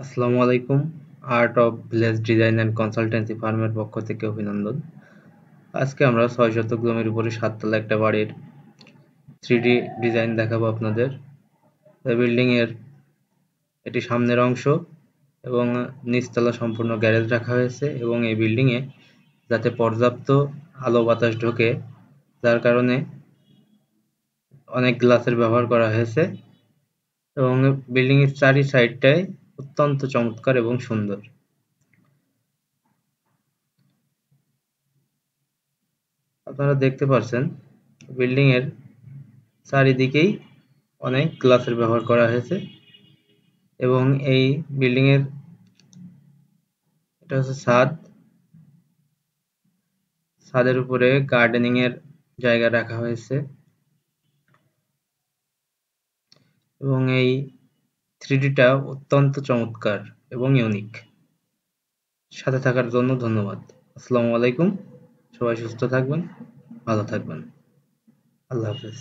আসসালামু আলাইকুম। Art of village design and consultancy ফার্মের পক্ষ থেকে অভিনন্দন। আজকে আমরা ৬ শতক জমির উপরে ৭ তলা একটা বাড়ির 3D ডিজাইন দেখাবো আপনাদের। এই বিল্ডিং এর এটি সামনের অংশ এবং নিচতলা সম্পূর্ণ গ্যারেজ রাখা হয়েছে এবং এই বিল্ডিং এ যাতে পর্যাপ্ত আলো বাতাস ঢোকে যার কারণে অনেক গ্লাসের ব্যবহার করা হয়েছে এবং বিল্ডিং এর চারি সাইডটাই অত্যন্ত চমৎকার এবং সুন্দর। আপনারা দেখতে পাচ্ছেন বিল্ডিং এর চারিদিকেই অনেক গ্লাসের ব্যবহার করা হয়েছে এবং এই বিল্ডিং এর এটা হচ্ছে ছাদ। ছাদের উপরে গার্ডেনিং এর জায়গা রাখা হয়েছে এবং এই 3Dটা অত্যন্ত চমৎকার এবং ইউনিক। সাথে থাকার জন্য ধন্যবাদ। আসসালামু আলাইকুম। সবাই সুস্থ থাকবেন, ভালো থাকবেন। আল্লাহ হাফেজ।